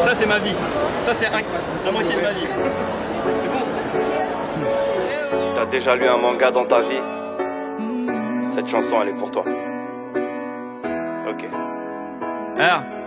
Ça c'est ma vie. Ça c'est la moitié de ma vie. C'est bon. Si t'as déjà lu un manga dans ta vie, cette chanson elle est pour toi. Ok.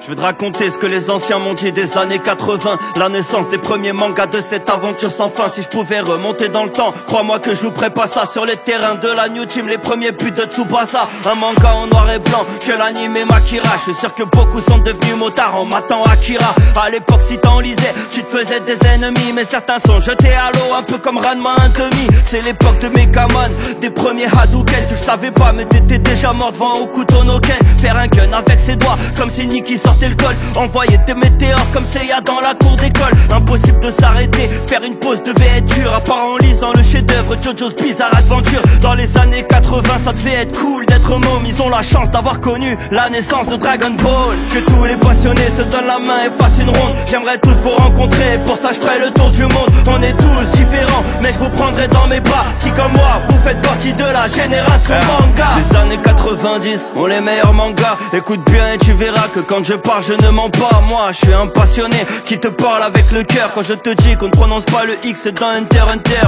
Je veux te raconter ce que les anciens m'ont dit des années 80. La naissance des premiers mangas de cette aventure sans fin. Si je pouvais remonter dans le temps, crois-moi que je louperais pas ça. Sur les terrains de la New Team, les premiers buts de Tsubasa. Un manga en noir et blanc, que l'anime Makira. Je suis sûr que beaucoup sont devenus motards en matant Akira. À l'époque si t'en lisais, tu te faisais des ennemis. Mais certains sont jetés à l'eau, un peu comme Ranma 1/2. C'est l'époque de Megaman, des premiers Hadouken. Tu le savais pas mais t'étais déjà mort devant Hokuto no Ken. Faire un gun avec ses doigts, comme si Nikki sortait le col. Envoyer des météores comme Seiya dans la cour d'école. Impossible de s'arrêter, faire une pause devait être dur. À part en lisant le chef-d'œuvre Jojo's Bizarre Adventure. Dans les années 80 ça devait être cool d'être môme. Ils ont la chance d'avoir connu la naissance de Dragon Ball. Que tous les passionnés se donnent la main et fassent une ronde. J'aimerais tous vous rencontrer, pour ça je ferai le tour du monde. On est tous différents, mais je vous prendrai dans mes bras. Si comme moi, vous faites partie de la génération manga. Les années 90 ont les meilleurs mangas. Écoute bien et tu verras que quand je parle je ne mens pas. Moi je suis un passionné qui te parle avec le cœur. Quand je te dis qu'on ne prononce pas le X dans Hunter Hunter.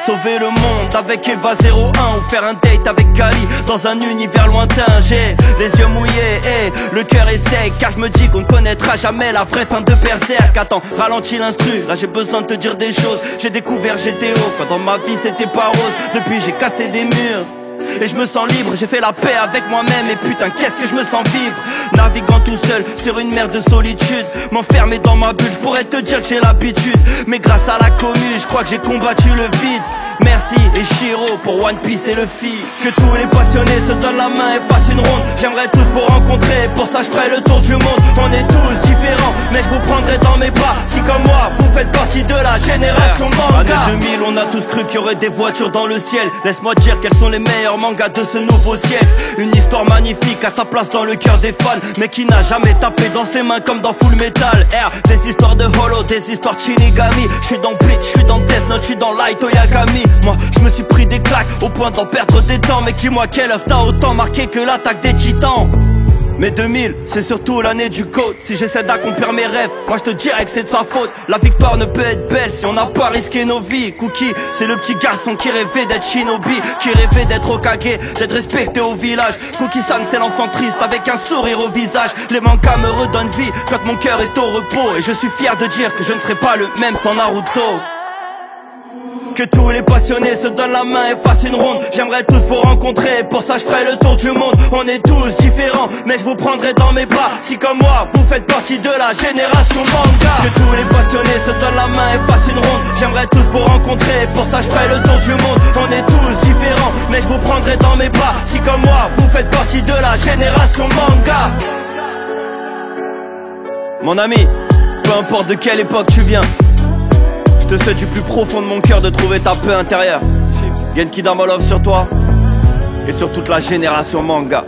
Sauver le monde avec Eva 01 ou faire un date avec Kali dans un univers lointain. J'ai les yeux mouillés et le cœur est sec, car je me dis qu'on ne connaîtra jamais la vraie fin de Berserk. Attends, ralentis l'instru, là j'ai besoin de te dire des choses. J'ai découvert GTO quand dans ma vie c'était pas rose. Depuis j'ai cassé des murs et je me sens libre, j'ai fait la paix avec moi-même. Et putain qu'est-ce que je me sens vivre. Naviguant tout seul sur une mer de solitude, m'enfermer dans ma bulle, je pourrais te dire que j'ai l'habitude. Mais grâce à la commu, je crois que j'ai combattu le vide. Merci et Shiro pour One Piece et Luffy. Que tous les passionnés se donnent la main et fassent une ronde. J'aimerais tous vous rencontrer, pour ça je ferai le tour du monde. On est tous différents, mais je vous prendrai dans mes bras. Si comme moi, vous faites partie de la génération manga. Année 2000, on a tous cru qu'il y aurait des voitures dans le ciel. Laisse-moi dire quels sont les meilleurs mangas de ce nouveau siècle. Une histoire magnifique à sa place dans le cœur des fans, mais qui n'a jamais tapé dans ses mains comme dans Full Metal. Des histoires de Holo, des histoires Shinigami. Je suis dans Bleach, je suis dans Death Note, je suis dans Light Oyagami. Moi je me suis pris des claques au point d'en perdre des dents. Mais dis-moi quelle œuvre t'a autant marqué que l'attaque des titans. Mais 2000, c'est surtout l'année du code. Si j'essaie d'accomplir mes rêves, moi je te dirais que c'est de sa faute. La victoire ne peut être belle si on n'a pas risqué nos vies. Cookie, c'est le petit garçon qui rêvait d'être shinobi, qui rêvait d'être Hokage, d'être respecté au village. Cookie-san, c'est l'enfant triste avec un sourire au visage. Les mangas me redonnent vie quand mon cœur est au repos. Et je suis fier de dire que je ne serai pas le même sans Naruto. Que tous les passionnés se donnent la main et fassent une ronde. J'aimerais tous vous rencontrer, pour ça je ferai le tour du monde. On est tous différents, mais je vous prendrai dans mes bras. Si comme moi, vous faites partie de la génération manga. Que tous les passionnés se donnent la main et fassent une ronde. J'aimerais tous vous rencontrer, pour ça je ferai le tour du monde. On est tous différents, mais je vous prendrai dans mes bras. Si comme moi, vous faites partie de la génération manga. Mon ami, peu importe de quelle époque tu viens, je te souhaite du plus profond de mon cœur de trouver ta paix intérieure. Genki Dama Love sur toi et sur toute la génération manga.